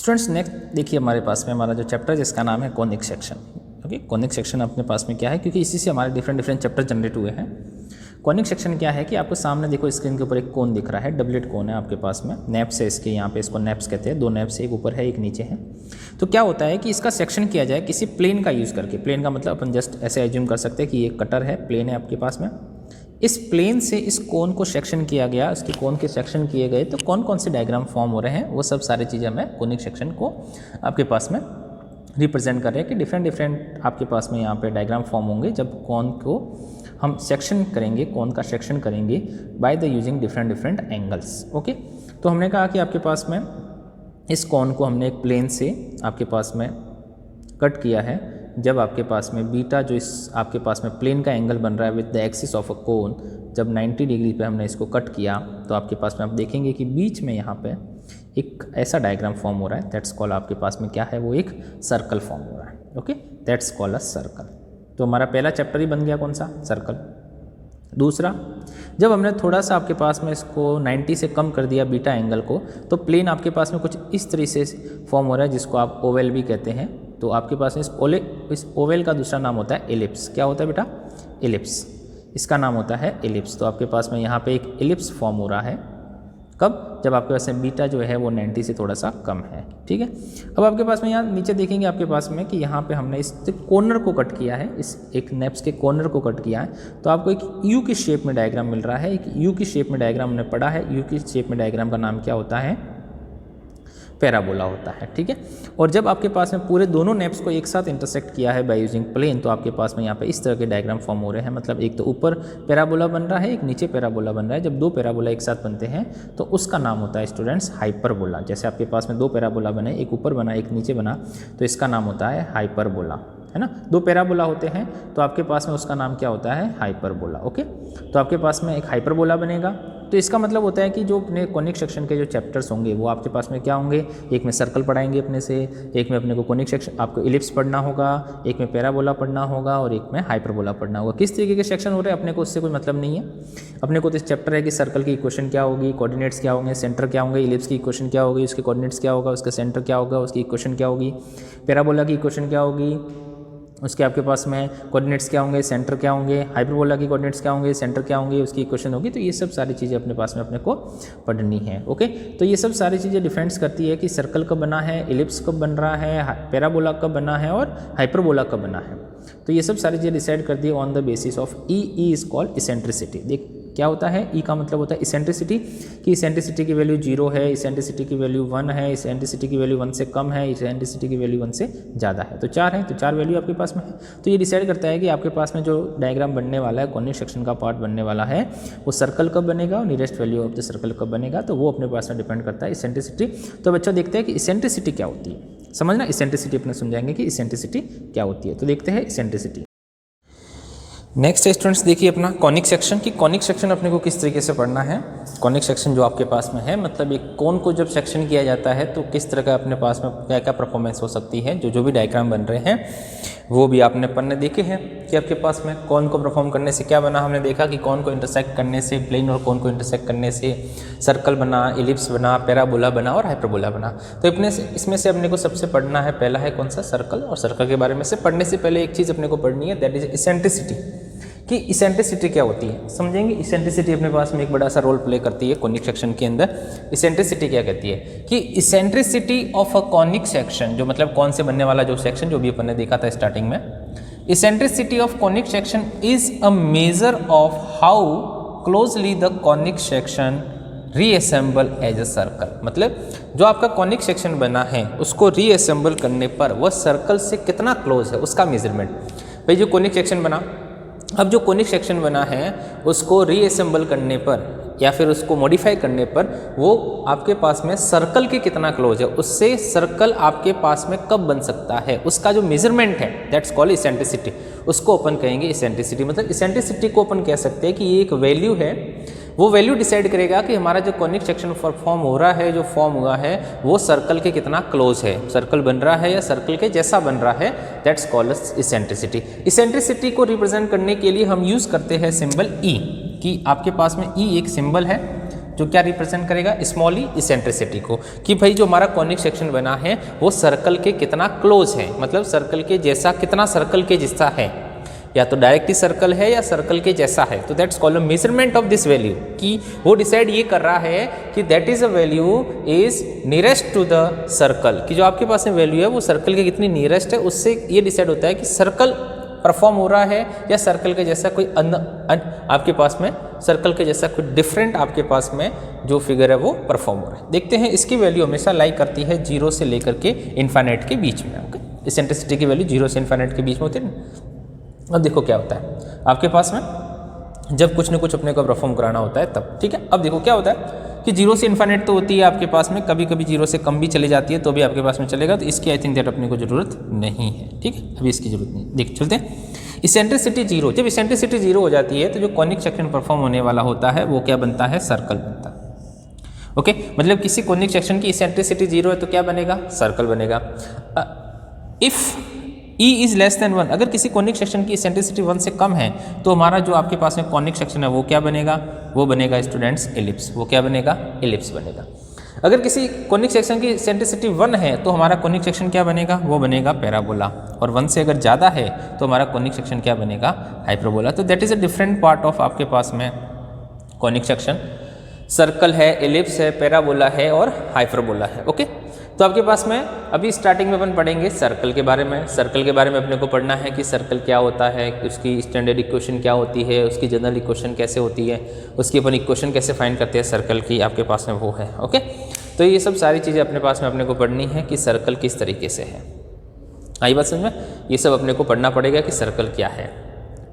Students next देखिए हमारे पास में हमारा जो चैप्टर है जिसका नाम है conic section. Okay, conic section अपने पास में क्या है, क्योंकि इसी से हमारे डिफरेंट चैप्टर जनरेट हुए हैं। कॉनिक सेक्शन क्या है कि आपको सामने देखो स्क्रीन के ऊपर एक कोन दिख रहा है, डबलेट कोन है आपके पास में, नैप्स है इसके, यहाँ पे इसको नैप्स कहते हैं, दो नैप्स, एक ऊपर है एक नीचे है। तो क्या होता है कि इसका सेक्शन किया जाए किसी प्लेन का यूज़ करके। प्लेन का मतलब अपन जस्ट ऐसे एज्यूम कर सकते हैं कि ये कटर है, प्लेन है आपके पास में, इस प्लेन से इस कोन को सेक्शन किया गया, इसके कोन के सेक्शन किए गए, तो कौन कौन से डायग्राम फॉर्म हो रहे हैं वो सब सारी चीज़ें हमें कॉनिक सेक्शन को आपके पास में रिप्रेजेंट कर रहे हैं कि डिफरेंट आपके पास में यहाँ पे डायग्राम फॉर्म होंगे जब कोन को हम सेक्शन करेंगे, कोन का सेक्शन करेंगे by the using different angles. Okay, तो हमने कहा कि आपके पास में इस कोन को हमने एक प्लेन से आपके पास में कट किया है, जब आपके पास में बीटा जो इस आपके पास में प्लेन का एंगल बन रहा है with the axis of a cone, जब 90 डिग्री पे हमने इसको कट किया तो आपके पास में आप देखेंगे कि बीच में यहाँ पे एक ऐसा डायग्राम फॉर्म हो रहा है, दैट्स कॉल आपके पास में क्या है, वो एक सर्कल फॉर्म हो रहा है। Okay, that's call a circle. तो हमारा पहला चैप्टर ही बन गया कौन सा, सर्कल। दूसरा, जब हमने थोड़ा सा आपके पास में इसको 90 से कम कर दिया बीटा एंगल को, तो प्लेन आपके पास में कुछ इस तरह से फॉर्म हो रहा है जिसको आप ओवेल भी कहते हैं। तो आपके पास में इस ओवेल का दूसरा नाम होता है एलिप्स। क्या होता है बेटा, एलिप्स, इसका नाम होता है एलिप्स। तो आपके पास में यहाँ पे एक एलिप्स फॉर्म हो रहा है, कब, जब आपके पास में बीटा जो है वो 90 से थोड़ा सा कम है। ठीक है, अब आपके पास में यहाँ नीचे देखेंगे आपके पास में कि यहाँ पे हमने इस कॉर्नर को कट किया है, इस एक नेप्स के कॉर्नर को कट किया है, तो आपको एक यू की शेप में डायग्राम मिल रहा है। एक यू की शेप में डायग्राम हमने पढ़ा है, यू की शेप में डायग्राम का नाम क्या होता है, पैराबोला होता है। ठीक है, और जब आपके पास में पूरे दोनों नेप्स को एक साथ इंटरसेक्ट किया है बाय यूजिंग प्लेन, तो आपके पास में यहाँ पे इस तरह के डायग्राम फॉर्म हो रहे हैं। मतलब एक तो ऊपर पैराबोला बन रहा है, एक नीचे पैराबोला बन रहा है। जब दो पैराबोला एक साथ बनते हैं तो उसका नाम होता है स्टूडेंट्स हाइपरबोला। जैसे आपके पास में दो पैराबोला बने, एक ऊपर बना एक नीचे बना, तो इसका नाम होता है हाइपरबोला, है ना। दो पैराबोला होते हैं तो आपके पास में उसका नाम क्या होता है, हाइपरबोला। ओके, तो आपके पास में एक हाइपरबोला बनेगा। तो इसका मतलब होता है कि जो अपने कॉनिक सेक्शन के जो चैप्टर्स होंगे वो आपके पास में क्या होंगे, एक में सर्कल पढ़ाएंगे अपने से, एक में अपने को कॉनिक सेक्शन आपको इलिप्स पढ़ना होगा, एक में पैराबोला पढ़ना होगा और एक में हाइपरबोला पढ़ना होगा। किस तरीके के सेक्शन हो रहे हैं अपने को उससे कोई मतलब नहीं है। अपने को तो इस चैप्टर है कि सर्कल की इक्वेशन क्या होगी, कोऑर्डिनेट्स क्या होंगे, सेंटर क्या होंगे, इलिप्स की इक्वेशन क्या होगी, उसके कोऑर्डिनेट्स क्या होगा, उसका सेंटर क्या होगा, उसकी इक्वेशन क्या होगी, पैराबोला की इक्वेशन क्या होगी, उसके आपके पास में कोऑर्डिनेट्स क्या होंगे, सेंटर क्या होंगे, हाइपरबोला की कोऑर्डिनेट्स क्या होंगे, सेंटर क्या होंगे, उसकी इक्वेशन होगी। तो ये सब सारी चीज़ें अपने पास में अपने को पढ़नी है। ओके, तो ये सब सारी चीज़ें डिफरेंस करती है कि सर्कल कब बना है, इलिप्स कब बन रहा है, पैराबोला कब बना है और हाइपरबोला कब बना है। तो ये सब सारी चीज़ें डिसाइड करती है on the basis of E is called eccentricity. देख क्या होता है, ई का मतलब होता है इसेंट्रिसिटी, कि इसेंट्रिसिटी की वैल्यू 0 है, इसेंट्रिसिटी की वैल्यू 1 है, इसेंट्रिसिटी की वैल्यू 1 से कम है, इसेंट्रिसिटी की वैल्यू 1 से ज़्यादा है। तो 4 है, तो 4 वैल्यू आपके पास में है। तो ये डिसाइड करता है कि आपके पास में जो डायग्राम बनने वाला है, कॉनिक सेक्शन का पार्ट बनने वाला है, वो सर्कल कब बनेगा और nearest value of the circle कब बनेगा, तो वो अपने पास में डिपेंड करता है इसेंट्रिसिटी। तो बच्चा देखते हैं कि इसेंट्रिसिटी क्या होती है, समझना, इसेंट्रिसिटी अपने समझाएंगे कि इसेंट्रिसिटी क्या होती है। तो देखते हैं इसेंट्रिसिटी। नेक्स्ट स्टूडेंट्स देखिए अपना कॉनिक सेक्शन, की कॉनिक सेक्शन अपने को किस तरीके से पढ़ना है। कॉनिक सेक्शन जो आपके पास में है, मतलब एक कोन को जब सेक्शन किया जाता है तो किस तरह का अपने पास में क्या क्या परफॉर्मेंस हो सकती है। जो भी डायग्राम बन रहे हैं वो भी आपने पढ़ने देखे हैं कि आपके पास में कौन को परफॉर्म करने से क्या बना। हमने देखा कि कौन को इंटरसेक्ट करने से प्लेन और कौन को इंटरसेक्ट करने से सर्कल बना, इलिप्स बना, पैराबोला बना और हाइपरबोला बना। तो इसमें से अपने को सबसे पढ़ना है, पहला है कौन सा, सर्कल। और सर्कल के बारे में से पढ़ने से पहले एक चीज़ अपने को पढ़नी है, दैट इज इसेंट्रिसिटी, कि इसेंट्रिसिटी क्या होती है, समझेंगे। इसेंट्रिसिटी अपने पास में एक बड़ा सा रोल प्ले करती है कॉनिक सेक्शन के अंदर। इसेंट्रिसिटी क्या कहती है कि eccentricity of a conic section, जो मतलब कौन से बनने वाला जो सेक्शन, जो भी अपन ने देखा था स्टार्टिंग में, eccentricity of conic section is a measure of how closely the conic section resemble as a circle. मतलब जो आपका कॉनिक सेक्शन बना है उसको रीअसेंबल करने पर वह सर्कल से कितना क्लोज है उसका मेजरमेंट। भाई जो कॉनिक सेक्शन बना, अब जो कॉनिक सेक्शन बना है उसको रीअसेंबल करने पर या फिर उसको मॉडिफाई करने पर वो आपके पास में सर्कल के कितना क्लोज है, उससे सर्कल आपके पास में कब बन सकता है, उसका जो मेजरमेंट है, दैट्स कॉल्ड इसेंट्रिसिटी। उसको अपन कहेंगे इसेंट्रिसिटी। मतलब इसेंट्रिसिटी को अपन कह सकते हैं कि ये एक वैल्यू है, वो वैल्यू डिसाइड करेगा कि हमारा जो कॉनिक सेक्शन फॉर्म हो रहा है, जो फॉर्म हुआ है, वो सर्कल के कितना क्लोज है, सर्कल बन रहा है या सर्कल के जैसा बन रहा है, दैट्स कॉल्ड इसेंट्रिसिटी। इसेंट्रिसिटी को रिप्रेजेंट करने के लिए हम यूज़ करते हैं सिंबल ई, कि आपके पास में ई एक सिंबल है जो क्या रिप्रेजेंट करेगा, स्मॉल ई इसेंट्रिसिटी को, कि भाई जो हमारा कॉनिक सेक्शन बना है वो सर्कल के कितना क्लोज है, मतलब सर्कल के जैसा, कितना सर्कल के जैसा है, या तो डायरेक्टली सर्कल है या सर्कल के जैसा है। तो that's called measurement of this value, कि वो डिसाइड ये कर रहा है कि that is a value is nearest to the circle, कि जो आपके पास में वैल्यू है वो सर्कल के कितनी नियरेस्ट है, उससे ये डिसाइड होता है कि सर्कल परफॉर्म हो रहा है या सर्कल के जैसा कोई आपके पास में सर्कल के जैसा कोई डिफरेंट आपके पास में जो फिगर है वो परफॉर्म हो रहा है। देखते हैं, इसकी वैल्यू हमेशा लाई करती है 0 से लेकर के इन्फाइनाइट के बीच में। ओके, इसेंट्रिसिटी की वैल्यू 0 से इन्फाइनाइट के बीच में होती है ना। अब देखो क्या होता है आपके पास में जब कुछ न कुछ अपने को परफॉर्म कराना होता है तब, ठीक है। अब देखो क्या होता है कि 0 से इन्फाइनाइट तो होती है आपके पास में, कभी कभी 0 से कम भी चली जाती है तो भी आपके पास में चलेगा, तो इसकी आई थिंक दैट अपने को जरूरत नहीं है, ठीक है, अभी इसकी जरूरत नहीं। देख चलते हैं, इसेंट्रिसिटी 0, जब इसेंट्रिसिटी 0 हो जाती है तो जो कॉनिक सेक्शन परफॉर्म होने वाला होता है वो क्या बनता है, सर्कल बनता है। ओके, मतलब किसी कॉनिक सेक्शन की इसेंट्रिसिटी 0 है तो क्या बनेगा, सर्कल बनेगा। If E is less than 1, अगर किसी कॉनिक सेक्शन की इसेंट्रिसिटी 1 से कम है तो हमारा जो आपके पास में कॉनिक सेक्शन है वो क्या बनेगा, वो बनेगा स्टूडेंट्स एलिप्स, वो क्या बनेगा, एलिप्स बनेगा। अगर किसी कॉनिक सेक्शन की इसेंट्रिसिटी 1 है तो हमारा कॉनिक सेक्शन क्या बनेगा, वो बनेगा पैराबोला, और 1 से अगर ज़्यादा है तो हमारा कॉनिक सेक्शन क्या बनेगा, हाइपरबोला। तो that is a different part of आपके पास में कॉनिक सेक्शन, सर्कल है, एलिप्स है, पैराबोला है और हाइपरबोला है। ओके, तो आपके पास में अभी स्टार्टिंग में अपन पढ़ेंगे सर्कल के बारे में। सर्कल के बारे में अपने को पढ़ना है कि सर्कल क्या होता है, उसकी स्टैंडर्ड इक्वेशन क्या होती है, उसकी जनरल इक्वेशन कैसे होती है, उसकी अपन इक्वेशन कैसे फाइंड करते हैं सर्कल की, आपके पास में वो है। ओके, तो ये सब सारी चीज़ें अपने पास में अपने को पढ़नी है कि सर्कल किस तरीके से है। आई बात समझ में, ये सब अपने को पढ़ना पड़ेगा कि सर्कल क्या है,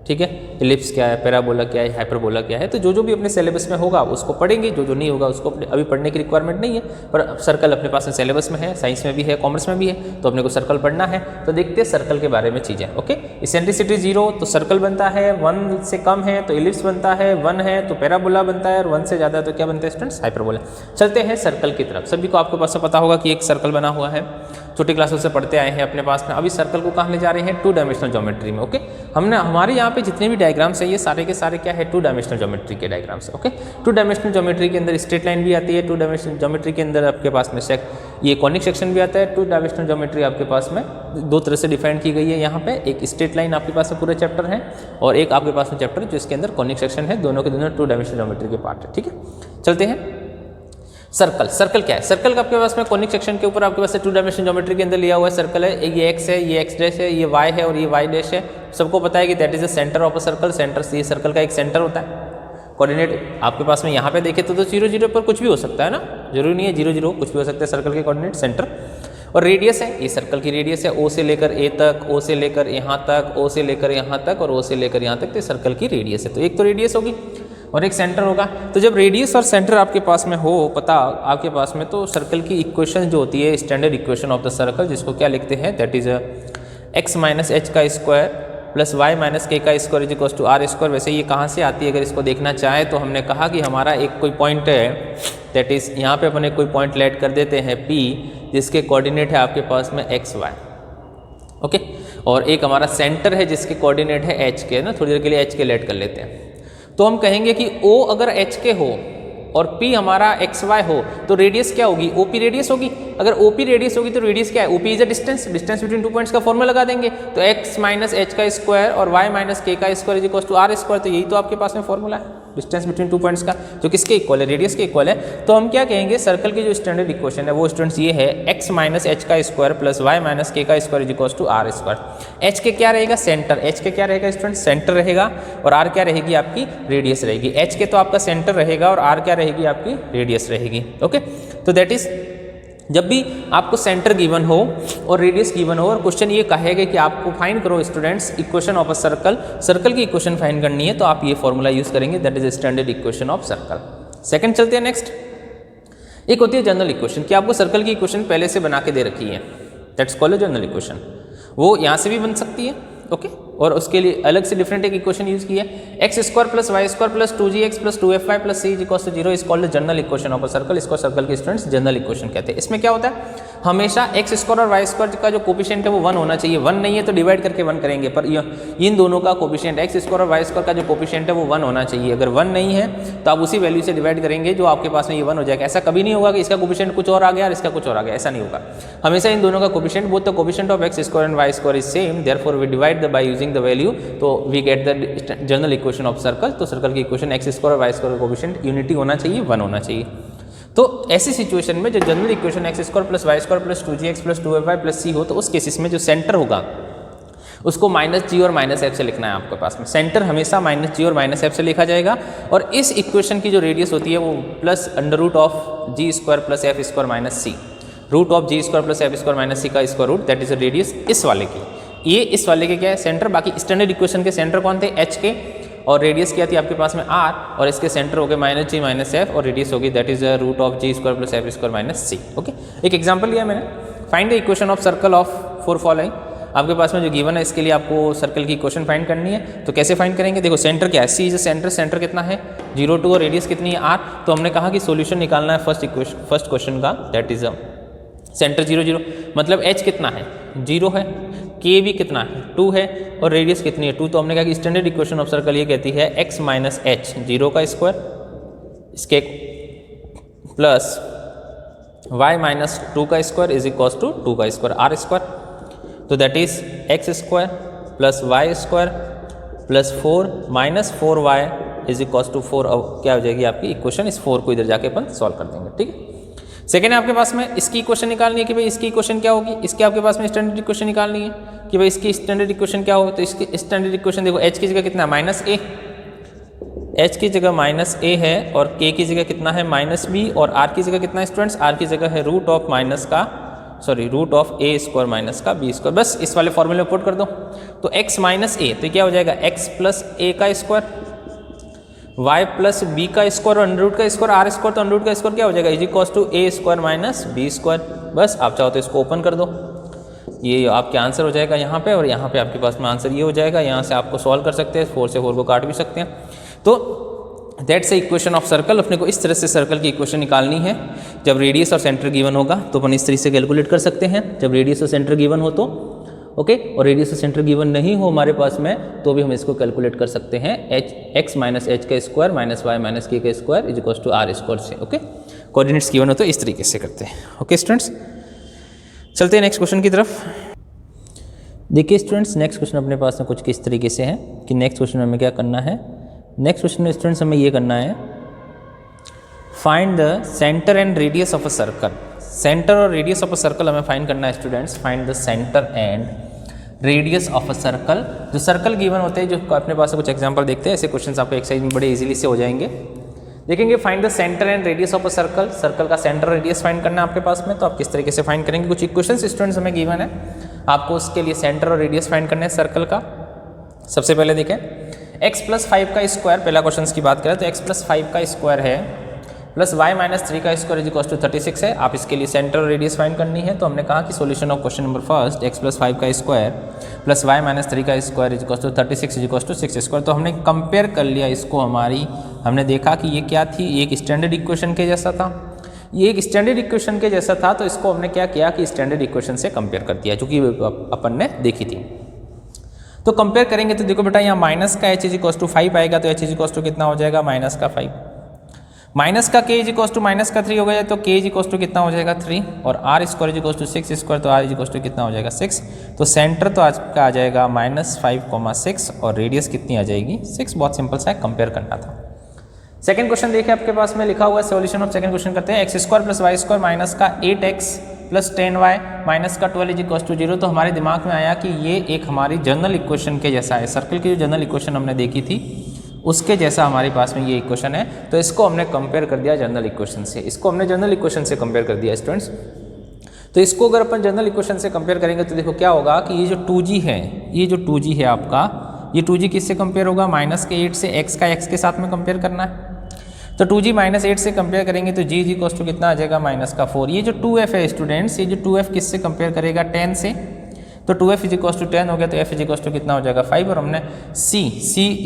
ठीक है, एलिप्स क्या है, पैराबोला क्या है, हाइपरबोला क्या है। तो जो जो भी अपने सिलेबस में होगा उसको पढ़ेंगे, जो जो नहीं होगा उसको अभी पढ़ने की रिक्वायरमेंट नहीं है, पर सर्कल अपने पास में सिलेबस में है, साइंस में भी है, कॉमर्स में भी है, तो अपने को सर्कल पढ़ना है। तो देखते हैं सर्कल के बारे में चीज़ें। ओके, इसेंट्रिसिटी 0 तो सर्कल बनता है, 1 से कम है तो एलिप्स बनता है, 1 है तो पैराबोला बनता है, और 1 से ज़्यादा तो क्या बनता है स्टूडेंट्स, हाइपरबोला। चलते हैं सर्कल की तरफ। सभी को आपके पास में पता होगा कि एक सर्कल बना हुआ है, छोटी क्लासों से पढ़ते आए हैं अपने पास में। अभी सर्कल को कहाँ ले जा रहे हैं, 2 डायमेंशनल ज्योमेट्री में। ओके, हमने हमारे यहाँ पे जितने भी डायग्राम्स है ये सारे के सारे क्या है, 2 डायमेंशनल ज्योमेट्री के डायग्राम्स है। ओके, 2 डायमेंशनल ज्योमेट्री के अंदर स्ट्रेट लाइन भी आती है, 2 डायमेंशनल ज्योमेट्री के अंदर आपके पास में ये कॉनिक सेक्शन भी आता है। 2 डायमेंशनल ज्योमेट्री आपके पास में 2 तरह से डिफाइन की गई है यहाँ पे, एक स्ट्रेट लाइन आपके पास में पूरे चैप्टर है, और एक आपके पास में चैप्टर जिसके अंदर कॉनिक सेक्शन है, दोनों के दोनों 2 डायमेंशनल ज्योमेट्री के पार्ट है। ठीक है, चलते हैं सर्कल। सर्कल क्या है, सर्कल का आपके पास में कॉनिक सेक्शन के ऊपर आपके पास 2 डायमेंशनल ज्योमेट्री के अंदर लिया हुआ है सर्कल है, ये एक्स है, ये एक्स डैश है, ये वाई है और ये वाई डैश है। सबको पता है कि that is the centre of a circle, centre से सर्कल का एक सेंटर होता है। कोऑर्डिनेट आपके पास में यहाँ पे देखे तो 0 0 पर कुछ भी हो सकता है ना, जरूरी नहीं है 0 0, कुछ भी हो सकता है सर्कल के कोऑर्डिनेट सेंटर। और रेडियस है, ये सर्कल की रेडियस है, ओ से लेकर ए तक, ओ से लेकर यहाँ तक, ओ से लेकर यहाँ तक और ओ से लेकर यहाँ तक, तो सर्कल की रेडियस है। तो एक तो रेडियस होगी और एक सेंटर होगा। तो जब रेडियस और सेंटर आपके पास में हो पता आपके पास में, तो सर्कल की इक्वेशन जो होती है standard equation of the circle, जिसको क्या लिखते हैं, that is x minus h का square plus y minus k का square is equal to are square. वैसे ये कहाँ से आती है, अगर इसको देखना चाहे तो हमने कहा कि हमारा एक कोई पॉइंट है, दैट इज यहाँ पे अपने कोई पॉइंट लेट कर देते हैं P, जिसके कोऑर्डिनेट है आपके पास में x y। ओके, और एक हमारा सेंटर है जिसके कोऑर्डिनेट है h के, ना थोड़ी देर के लिए h के लेट कर लेते हैं। तो हम कहेंगे कि O अगर h के हो और P हमारा एक्स वाई हो तो रेडियस क्या होगी, OP रेडियस होगी। अगर OP रेडियस होगी तो रेडियस क्या है, OP is a distance, distance between 2 points का फॉर्मूला लगा देंगे। तो x माइनस एच का स्क्वायर और y माइनस के का square is equal to are square. तो यही तो आपके पास में फॉर्मूला है डिस्टेंस बिटवीन 2 पॉइंट्स का, जो किसके इक्वल है, रेडियस के इक्वल है। तो हम क्या कहेंगे, सर्कल की जो स्टैंडर्ड इक्वेशन है वो स्टूडेंट्स ये है, x माइनस एच का square plus y minus k का square is equal to are square. h के क्या रहेगा, सेंटर, h के क्या रहेगा स्टूडेंट, सेंटर रहेगा, और r क्या रहेगी आपकी, रेडियस रहेगी। h के तो आपका सेंटर रहेगा और r क्या रहेगी आपकी, रेडियस रहेगी। ओके, तो दैट इज जब भी आपको सेंटर गिवन हो और रेडियस गिवन हो और क्वेश्चन ये कहेगा कि आपको फाइंड करो students equation of a circle, circle की इक्वेशन फाइंड करनी है, तो आप ये फॉर्मूला यूज करेंगे, that is standard equation of circle. Second चलते हैं नेक्स्ट। एक होती है जनरल इक्वेशन, कि आपको सर्कल की इक्वेशन पहले से बना के दे रखी है, दैट्स कॉल्ड जनरल इक्वेशन। वो यहाँ से भी बन सकती है, ओके, और उसके लिए अलग से डिफरेंट एक इक्वेशन यूज की है, x square plus y square plus 2gx plus 2fy plus c equal to 0 is called general equation of a circle. इसको सर्कल के स्टूडेंट्स जनरल इक्वेशन कहते हैं। इसमें क्या होता है, हमेशा एक्स स्क्वायर और वाई स्क्वायर का जो कोफिशिएंट है वो 1 होना चाहिए। 1 नहीं है तो डिवाइड करके 1 करेंगे, पर इन दोनों का कोफिशिएंट एक्स स्क्वायर और वाई स्क्वायर का जो कोफिशिएंट है वो 1 होना चाहिए। अगर 1 नहीं है तो आप उसी वैल्यू से डिवाइड करेंगे जो आपके पास में ये 1 हो जाएगा। ऐसा कभी नहीं होगा कि इसका कोफिशिएंट कुछ और आ गया और इसका कुछ और आ गया, ऐसा नहीं होगा। हमेशा इन दोनों का coefficient, both the coefficient of x square and y square is same, therefore we divide the by using the value, तो we get the general equation of circle. तो सर्कल की इक्वेशन एक्स स्क्वायर और y square का coefficient unity होना चाहिए, 1 होना चाहिए। तो ऐसी सिचुएशन में जो general equation x square plus y square plus 2gx plus 2fy plus c हो, तो उस केसेस में जो सेंटर होगा उसको -g और -f से लिखना है आपके पास में। सेंटर हमेशा -g और -f से लिखा जाएगा, और इस इक्वेशन की जो रेडियस होती है वो plus under root of g square plus f square minus c, root of g square plus f square minus c का square root, that is the radius इस वाले की। ये इस वाले के क्या है, सेंटर। बाकी स्टैंडर्ड इक्वेशन के सेंटर कौन थे, h के, और रेडियस क्या थी आपके पास में r, और इसके सेंटर हो गए -g -f, और रेडियस होगी that is root of g square plus f square minus c। Okay, एक एग्जांपल लिया मैंने, find the equation of circle of 4 following. आपके पास में जो गिवन है इसके लिए आपको सर्कल की इक्वेशन फाइंड करनी है। तो कैसे फाइंड करेंगे, देखो सेंटर क्या है, c इज सेंटर, सेंटर कितना है 0 2, और रेडियस कितनी है r। तो हमने कहा कि सॉल्यूशन निकालना है फर्स्ट क्वेश्चन का, दैट इज सेंटर 0 0, मतलब h कितना है 0 है, k भी कितना है 2 है, और रेडियस कितनी है 2। तो हमने कहा कि स्टैंडर्ड इक्वेशन ऑफ सर्कल ये कहती है x माइनस h 0 का स्क्वायर, इसके प्लस y माइनस 2 का स्क्वायर इज इक्वल टू 2 का स्क्वायर r स्क्वायर। तो that is x square plus y square plus 4 minus 4y is equal to 4। अब क्या हो जाएगी आपकी इक्वेशन, इस 4 को इधर जाके अपन सॉल्व कर देंगे, ठीक है। सेकेंड है आपके पास में इसकी इक्वेशन निकालनी है कि भाई इसकी इक्वेशन क्या होगी, इसके आपके पास में स्टैंडर्ड इक्वेशन निकालनी है कि भाई इसकी स्टैंडर्ड इक्वेशन क्या होगी। तो इसकी स्टैंडर्ड इक्वेशन देखो, h की जगह कितना है -a, h की जगह -a है, और k की जगह कितना है -b, और r की जगह कितना है स्टूडेंट्स, r की जगह है root of a square minus का b स्क्वायर। बस इस वाले फॉर्मूले में पुट कर दो। तो x माइनस a, तो क्या हो जाएगा x प्लस a का स्क्वायर, y प्लस b का स्क्वायर, और अंडर रूट का स्क्वायर r स्क्वायर, तो अंडर रूट का स्क्वायर क्या हो जाएगा is equal to a square minus b square. बस आप चाहो तो इसको ओपन कर दो, ये आपके आंसर हो जाएगा यहाँ पे, और यहाँ पे आपके पास में आंसर ये हो जाएगा। यहाँ से आपको सॉल्व कर सकते हैं, 4 से 4 को काट भी सकते हैं। तो that's a equation of circle. अपने को इस तरह से सर्कल की इक्वेशन निकालनी है। जब रेडियस और सेंटर गिवन होगा तो अपन इस तरह से कैलकुलेट कर सकते हैं, जब रेडियस और सेंटर गिवन हो तो ओके, और रेडियस और सेंटर गिवन नहीं हो हमारे पास में तो भी हम इसको कैलकुलेट कर सकते हैं, x माइनस h का square minus y minus k का square is equal to r square से। ओके, कोऑर्डिनेट्स गिवन हो तो इस तरीके से करते हैं। ओके स्टूडेंट्स, चलते हैं नेक्स्ट क्वेश्चन की तरफ। देखिए स्टूडेंट्स, नेक्स्ट क्वेश्चन अपने पास में कुछ किस तरीके से है कि नेक्स्ट क्वेश्चन में हमें क्या करना है। नेक्स्ट क्वेश्चन में स्टूडेंट्स हमें ये करना है, find the centre and radius of a circle. Centre और रेडियस ऑफ अ सर्कल हमें फाइंड करना है students. Find the centre and radius of a circle. जो सर्कल गिवन होते हैं, जो अपने पास कुछ एग्जांपल देखते हैं, ऐसे क्वेश्चंस आपको एक्सरसाइज में बड़े इजीली से हो जाएंगे। देखेंगे find the centre and radius of a circle. Circle का सेंटर रेडियस फाइंड करना है आपके पास में, तो आप किस तरीके से फाइंड करेंगे। कुछ इक्वेशंस स्टूडेंट्स हमें गिवन है, आपको उसके लिए सेंटर और रेडियस फाइंड करना है सर्कल का। सबसे पहले देखें x प्लस 5 का स्क्वायर, पहला क्वेश्चन की बात करें तो x प्लस 5 का स्क्वायर है प्लस y माइनस 3 का स्क्वायर इज इक्वल टू 36 है। आप इसके लिए सेंटर और रेडियस फाइंड करनी है। तो हमने कहा कि solution of question number first, x plus 5 का स्क्वायर प्लस y माइनस 3 का square is equal to 36 is equal to 6 square. तो हमने कंपेयर कर लिया इसको, हमने देखा कि ये क्या थी, ये एक स्टैंडर्ड इक्वेशन के जैसा था, ये एक स्टैंडर्ड इक्वेशन के जैसा था। तो इसको हमने क्या किया कि स्टैंडर्ड इक्वेशन से कंपेयर कर दिया, जो कि अपन ने देखी थी। तो कंपेयर करेंगे तो देखो बेटा, यहाँ माइनस का h इज इक्वल टू 5 आएगा, तो h इज इक्वल टू कितना हो जाएगा माइनस का 5, माइनस का k is equal to minus का 3 हो गया, तो k इज इक्वल टू कितना हो जाएगा 3, और r square is equal to 6 square, तो r इज इक्वल टू कितना हो जाएगा 6। तो सेंटर तो आज का आ जाएगा -5,6 और रेडियस कितनी आ जाएगी 6। बहुत सिंपल सा है, कंपेयर करना था। सेकंड क्वेश्चन देखिए आपके पास में लिखा हुआ है, सॉल्यूशन ऑफ सेकंड क्वेश्चन करते हैं। X square plus y square minus का 8x प्लस 10y माइनस का 12 इज इक्वल टू 0। तो हमारे दिमाग में आया कि ये एक हमारी जनरल इक्वेशन के जैसा है, सर्कल की जो जनरल इक्वेशन हमने देखी थी उसके जैसा हमारे पास में ये इक्वेशन है। तो इसको हमने कंपेयर कर दिया जनरल इक्वेशन से, इसको हमने जनरल इक्वेशन से कंपेयर कर दिया स्टूडेंट्स। तो इसको अगर अपन जनरल इक्वेशन से कंपेयर करेंगे तो देखो क्या होगा कि ये जो 2g है, ये जो 2g है आपका, ये 2g किससे कंपेयर होगा, माइनस के 8 से, x का x के साथ में कंपेयर करना है। तो 2g माइनस 8 से कंपेयर करेंगे तो g इज इक्वल टू कितना आ जाएगा माइनस का 4। ये जो 2f है स्टूडेंट्स, ये जो 2f किससे कंपेयर करेगा 10 से, तो 2f इज इक्वल टू 10 हो गया, तो f इज इक्वल टू कितना हो जाएगा 5, और हमने c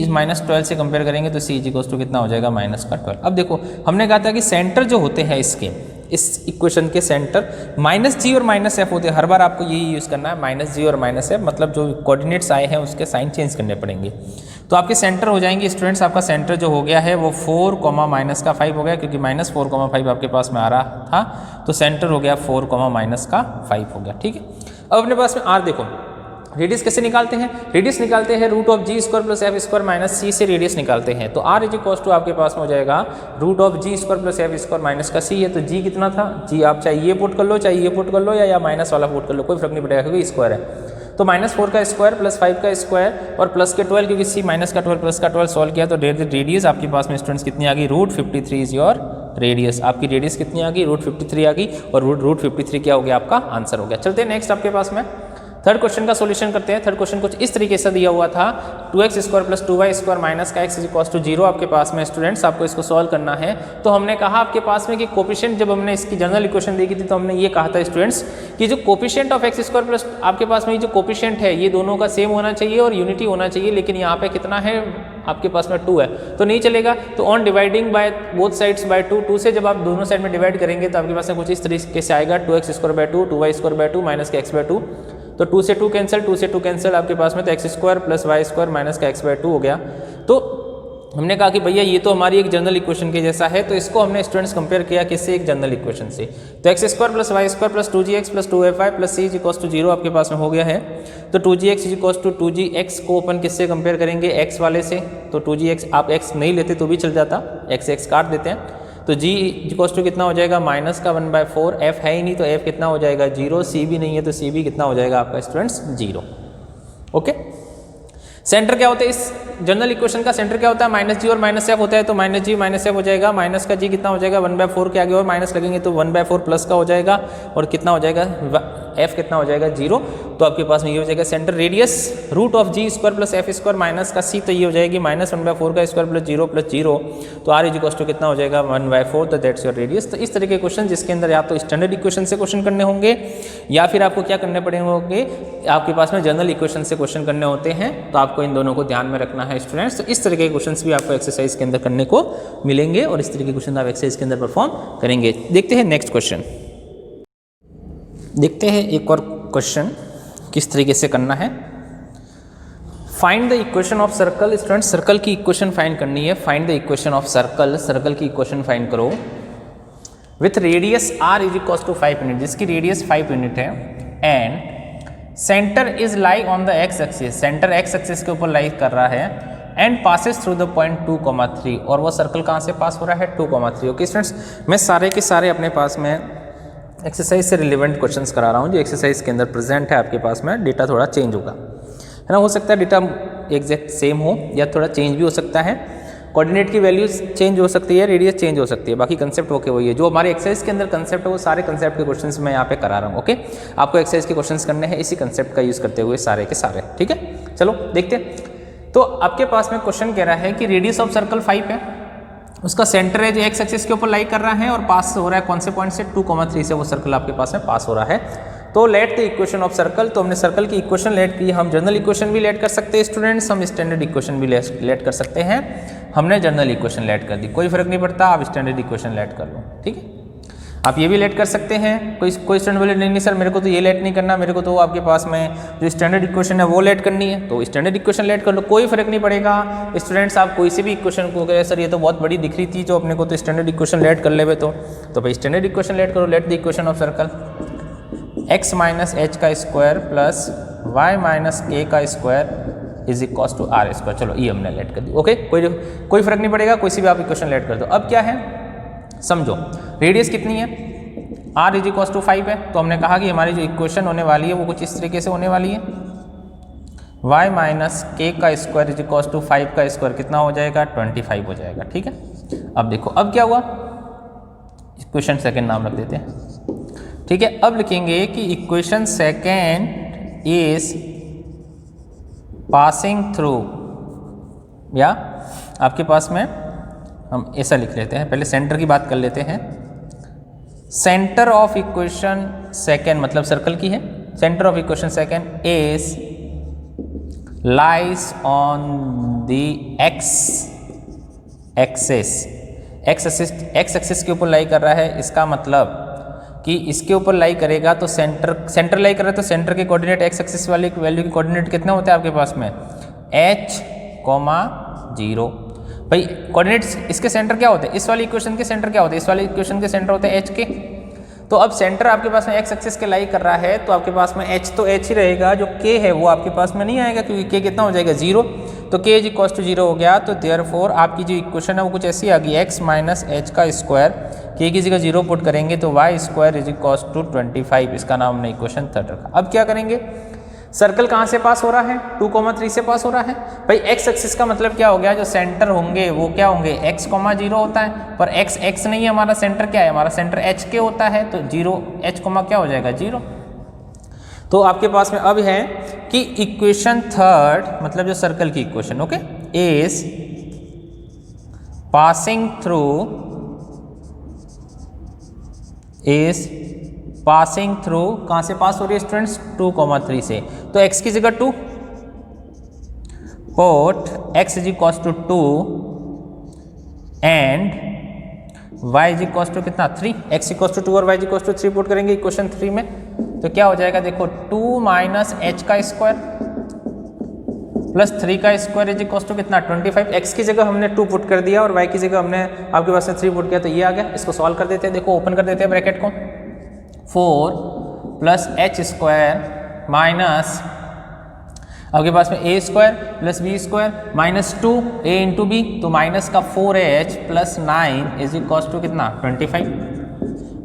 इज -12 से कंपेयर करेंगे तो c इज इक्वल टू कितना हो जाएगा -12। अब देखो हमने कहा था कि सेंटर जो होते हैं इसके, इस इक्वेशन के सेंटर -g और -f होते हैं। हर बार आपको यही यूज़ करना है, -g और -f, मतलब जो कोऑर्डिनेट्स आए हैं उसके साइन चेंज करने पड़ेंगे। तो आपके सेंटर हो जाएंगे स्टूडेंट्स, आपका सेंटर जो हो गया है वो 4, -5 हो गया, क्योंकि -4, 5 आपके पास में आ रहा था, तो सेंटर हो गया 4, -5 हो गया। ठीक है, अब अपने पास में r देखो, रेडियस कैसे निकालते हैं? रेडियस निकालते हैं √g² + f² माइनस c से रेडियस निकालते हैं। तो r इज इक्वल टू आपके पास में हो जाएगा √g² + f² माइनस का c है, तो g कितना था? g आप चाहे ये पुट कर लो, चाहे ये पुट कर लो, या माइनस वाला पुट कर लो, कोई फर्क नहीं पड़ेगा क्योंकि स्क्वायर है। तो -4 का स्क्वायर + 5 का स्क्वायर और प्लस के 12, क्योंकि c माइनस का 12 प्लस का 12 सॉल्व किया तो रेडियस आपके पास में स्टूडेंट्स कितनी आ गई? √53 इज योर रेडियस। आपकी रेडियस कितनी आ गई? √53 आ गई, और √53 क्या हो गया? आपका आंसर हो गया। चलते हैं नेक्स्ट आपके पास में थर्ड क्वेश्चन का सॉल्यूशन करते हैं। थर्ड क्वेश्चन कुछ इस तरीके से दिया हुआ था, 2x² + 2y² माइनस का x इज इक्वल टू 0 आपके पास में स्टूडेंट्स, आपको इसको सॉल्व करना है। तो हमने कहा आपके पास में कि कोफिशिएंट, जब हमने इसकी जनरल इक्वेशन देखी थी तो हमने ये कहा था स्टूडेंट्स कि जो कोफिशिएंट ऑफ x² प्लस आपके पास में जो कोफिशिएंट है ये दोनों का सेम होना चाहिए और यूनिटी होना चाहिए, लेकिन यहाँ पे कितना है आपके पास में 2 है तो नहीं चलेगा। तो on dividing by both sides by 2 से जब आप दोनों साइड में डिवाइड करेंगे तो आपके पास में कुछ इस तरीके से आएगा, 2x² 2y² माइनस का x/2, तो 2 से 2 कैंसिल, 2 से 2 कैंसिल, आपके पास में तो x² + y² माइनस का x/2 हो गया। तो हमने कहा कि भैया ये तो हमारी एक जनरल इक्वेशन के जैसा है, तो इसको हमने स्टूडेंट्स कंपेयर किया किससे? एक जनरल इक्वेशन से। तो x² + y² + 2gx + 2fy + c = 0 आपके पास में हो गया है। तो 2gx = 2gx को अपन किससे कंपेयर करेंगे? x वाले से। तो 2gx आप x नहीं लेते तो भी चल जाता, x काट देते हैं। तो g = कितना हो जाएगा? -1/4, f है ही नहीं तो f कितना हो जाएगा? 0, c भी नहीं है तो c भी कितना हो जाएगा आपका स्टूडेंट्स? 0। ओके, सेंटर क्या होता है इस जनरल इक्वेशन का? सेंटर क्या होता है? -g और -f होता है, तो -g -f हो जाएगा, माइनस का g कितना हो जाएगा? 1/4 के आगे और माइनस लगेंगे तो 1/4 प्लस का हो जाएगा, और कितना हो जाएगा? f कितना हो जाएगा? 0। तो आपके पास में ये हो जाएगा centre. Radius √g² + f² minus का c, तो ये हो जाएगी -1/4 का स्क्वायर + 0 + 0, तो r इज टू कितना हो जाएगा? 1/4, तो दैट्स योर रेडियस। तो इस तरह के क्वेश्चन जिसके अंदर या तो स्टैंडर्ड इक्वेशन से क्वेश्चन करने होंगे या फिर आपको क्या करने पड़ेंगे, आपके पास में जनरल इक्वेशन से क्वेश्चन करने होते हैं, तो आपको इन दोनों को ध्यान में रखना है स्टूडेंट्स। तो इस तरह के क्वेश्चंस भी आपको एक्सरसाइज के अंदर करने को मिलेंगे और इस तरह के क्वेश्चन आप एक्सरसाइज के अंदर परफॉर्म करेंगे। देखते हैं नेक्स्ट क्वेश्चन, देखते हैं एक और क्वेश्चन किस तरीके से करना है। Find the equation of circle. Student circle की इक्वेशन फाइंड करनी है। Find the equation of circle, circle की इक्वेशन फाइंड करो with radius r is equal to 5 unit, जिसकी रेडियस 5 यूनिट है, and centre is lie on the x axis, centre x axis के ऊपर lie कर रहा है, and passes through the point 2,3, और वो सर्कल कहाँ से पास हो रहा है? 2,3। ओके स्टूडेंट्स, मैं सारे के सारे अपने पास में एक्सरसाइज से रिलेवेंट क्वेश्चंस करा रहा हूँ जो एक्सरसाइज के अंदर प्रेजेंट है आपके पास में। डेटा थोड़ा चेंज होगा, है ना, हो सकता है डेटा एग्जैक्ट सेम हो या थोड़ा चेंज भी हो सकता है, कोऑर्डिनेट की वैल्यूज चेंज हो सकती है, रेडियस चेंज हो सकती है, बाकी कंसेप्ट ओके वही है। जो हमारे एक्सरसाइज के अंदर कंसेप्ट है वो सारे कंसेप्ट के क्वेश्चंस मैं यहाँ पे करा रहा हूँ। ओके, आपको एक्सरसाइज के क्वेश्चंस करने हैं इसी कंसेप्ट का यूज़ करते हुए सारे के सारे। ठीक है, चलो देखते हैं। तो आपके पास में क्वेश्चन कह रहा है कि रेडियस ऑफ सर्कल 5 है, उसका सेंटर है जो x एक्सिस के ऊपर लाई कर रहा है और पास हो रहा है कौन से पॉइंट से? 2,3 से वो सर्कल आपके पास में पास हो रहा है। तो late the equation of circle, तो हमने सर्कल की इक्वेशन लेट की। हम जनरल इक्वेशन भी लेट कर सकते हैं स्टूडेंट्स, हम स्टैंडर्ड इक्वेशन भी लेट कर सकते हैं। हमने जनरल इक्वेशन लेट कर दी, कोई फर्क नहीं पड़ता, आप स्टैंडर्ड इक्वेशन लेट कर लो। ठीक है, आप ये भी लेट कर सकते हैं। कोई स्टूडेंट बोले नहीं सर मेरे को तो ये लेट नहीं करना, मेरे को तो आपके पास में जो स्टैंडर्ड इक्वेशन है वो लेट करनी है, तो स्टैंडर्ड इक्वेशन लेट कर लो, कोई फर्क नहीं पड़ेगा। स्टूडेंट्स आप कोई सी भी इक्वेशन को कहे सर ये तो बहुत बड़ी दिख रही थी जो अपने को तो स्टैंडर्ड इक्वेशन लेट कर ले, तो भाई स्टैंडर्ड इक्वेशन लेट करो। Let the equation of circle x minus h का square plus y minus k का square is equal to r square. चलो ये हमने लेट कर दी। ओके, कोई फर्क नहीं पड़ेगा, कोई सी भी आप इक्वेशन लेट कर दो। अब क्या है समझो, रेडियस कितनी है? r इज इक्वल टू 5 है, तो हमने कहा कि हमारी जो इक्वेशन होने वाली है वो कुछ इस तरीके से होने वाली है, y माइनस के का स्क्वायर इज इक्वल टू 5 का स्क्वायर कितना हो जाएगा? 25 हो जाएगा। ठीक है, अब देखो अब क्या हुआ, इक्वेशन सेकेंड नाम रख देते हैं। ठीक है, अब लिखेंगे कि equation second is passing through, या आपके पास में हम ऐसा लिख लेते हैं, पहले सेंटर की बात कर लेते हैं। सेंटर ऑफ इक्वेशन सेकेंड मतलब सर्कल की है, centre of equation second is lies on the x axis के ऊपर लाई कर रहा है। इसका मतलब कि इसके ऊपर लाई करेगा तो सेंटर लाई कर रहा है तो सेंटर के कोऑर्डिनेट एक्स एक्सिस वाली वैल्यू के कोऑर्डिनेट कितने होते हैं आपके पास में h, 0। भाई कोऑर्डिनेट्स इसके सेंटर क्या होते हैं, इस वाली इक्वेशन के सेंटर क्या होते हैं, इस वाली इक्वेशन के सेंटर होते हैं h के। तो अब सेंटर आपके पास में एक्स एक्सिस के लाई कर रहा है तो आपके पास में h तो h ही रहेगा, जो k है वो आपके पास में नहीं आएगा क्योंकि k कितना हो जाएगा 0। तो k इज इक्वल टू 0 हो गया। तो देयरफॉर आपकी जो इक्वेशन है वो कुछ ऐसी आ गई x माइनस एच का स्क्वायर, k की जगह 0 पुट करेंगे तो y square is equal to 25। इसका नाम हमने इक्वेशन 3 रखा। अब क्या करेंगे, सर्कल कहाँ से पास हो रहा है 2,3 से पास हो रहा है। भाई एक्स एक्सिस का मतलब क्या हो गया, जो सेंटर होंगे वो क्या होंगे x, 0 होता है, पर x नहीं है, हमारा सेंटर क्या है, हमारा सेंटर h के होता है तो 0 h, क्या हो जाएगा 0। तो आपके पास में अब है कि इक्वेशन 3 मतलब जो सर्कल की equation okay is passing through कहाँ से पास हो रही है स्टूडेंट्स 2,3 से। तो x की जगह 2 put x is equal to 2 and y is equal to कितना 3, x इक्वल टू 2 और y is equal to 3 put करेंगे इक्वेशन 3 में। तो क्या हो जाएगा देखो 2 माइनस एच का स्क्वायर प्लस 3 का स्क्वायर इज इक्वल टू कितना 25। x की जगह हमने 2 पुट कर दिया और y की जगह हमने आपके पास में 3 पुट किया तो ये आ गया। इसको सॉल्व कर देते हैं, देखो ओपन कर देते हैं ब्रैकेट को, 4 प्लस एच स्क्वायर माइनस आपके पास में a square plus b square minus 2 a into b, तो माइनस का 4h plus 9 is equal to कितना 25।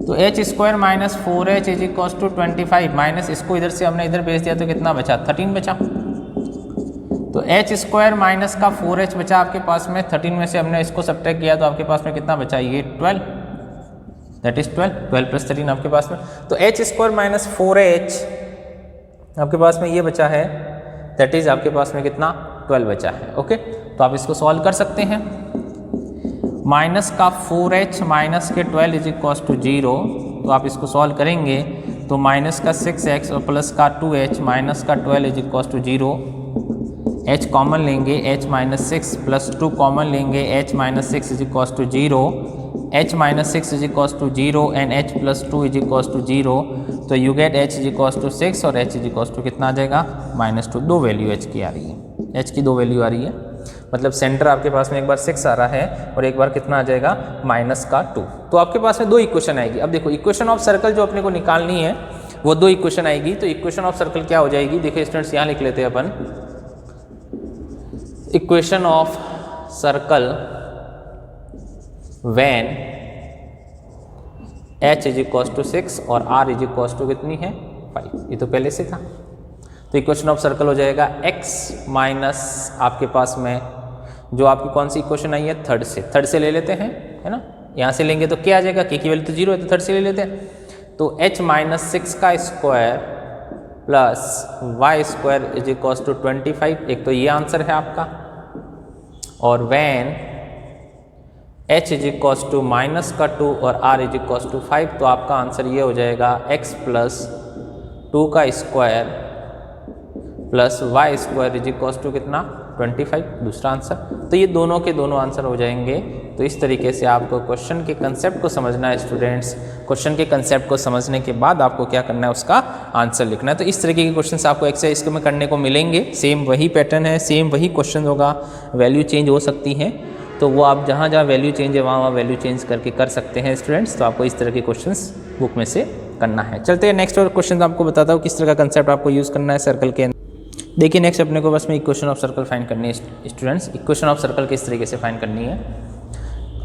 तो h square minus 4h is equal to 25 minus इसको इधर से हमने इधर भेज दिया तो कितना बचा 13 बचा। तो h स्क्वायर माइनस का 4h बचा आपके पास में, 13 में से हमने इसको सब्ट्रैक्ट किया तो आपके पास में कितना बचा ये 12, दैट इज 12 प्लस 13 आपके पास में। तो h स्क्वायर माइनस 4h आपके पास में ये बचा है, दैट इज आपके पास में कितना 12 बचा है ओके। तो आप इसको सॉल्व कर सकते हैं, माइनस का 4h माइनस के 12 इज इक्वल टू 0। तो आप इसको सॉल्व करेंगे तो माइनस का 6x और प्लस का 2h माइनस का 12 is equal to 0, h common लेंगे h माइनस 6 प्लस 2 कॉमन लेंगे h minus 6 is equal to 0, h minus 6 is equal to 0 and h plus 2 is equal to 0। तो you get h is equal to 6 और h is equal to कितना आ जाएगा -2। दो value h की आ रही है, h की दो वैल्यू आ रही है, मतलब सेंटर आपके पास में एक बार 6 आ रहा है और एक बार कितना आ जाएगा -2। तो आपके पास में दो इक्वेशन आएगी। अब देखो इक्वेशन ऑफ सर्कल जो अपने को निकालनी है वो दो इक्वेशन आएगी। तो इक्वेशन ऑफ सर्कल क्या हो जाएगी, देखिए स्टूडेंट्स यहाँ लिख लेते हैं अपन, equation of circle when h is equal to 6 और r इज इक्वल टू कितनी है 5, ये तो पहले से था। तो इक्वेशन ऑफ सर्कल हो जाएगा x माइनस आपके पास में जो आपकी कौन सी इक्वेशन आई है थर्ड से ले लेते हैं, है ना, यहाँ से लेंगे तो क्या आ जाएगा, k की वैल्यू तो 0 है तो थर्ड से ले लेते हैं। तो h माइनस 6 का square plus y square is equal to 25, एक तो ये आंसर है आपका। और when h is equal to minus का 2 और r इज इक्वल टू 5, तो आपका आंसर ये हो जाएगा x प्लस 2 का square plus y square is equal to कितना 25, दूसरा आंसर। तो ये दोनों के दोनों आंसर हो जाएंगे। तो इस तरीके से आपको क्वेश्चन के कंसेप्ट को समझना है स्टूडेंट्स। क्वेश्चन के कंसेप्ट को समझने के बाद आपको क्या करना है, उसका आंसर लिखना है। तो इस तरीके के क्वेश्चन आपको एक्सरसाइज में करने को मिलेंगे। सेम वही पैटर्न है, सेम वही क्वेश्चन होगा, वैल्यू चेंज हो सकती है, तो वो आप जहाँ जहाँ वैल्यू चेंज है वहाँ वैल्यू चेंज करके कर सकते हैं स्टूडेंट्स। तो आपको इस तरह के क्वेश्चंस बुक में से करना है। चलते हैं नेक्स्ट और क्वेश्चन आपको बताता हूँ किस तरह का कंसेप्ट आपको यूज़ करना है सर्कल के अंदर। देखिए नेक्स्ट अपने को बस में इक्वेशन ऑफ सर्कल फाइंड करनी है स्टूडेंट्स। इक्वेशन ऑफ सर्कल किस तरीके से फाइंड करनी है,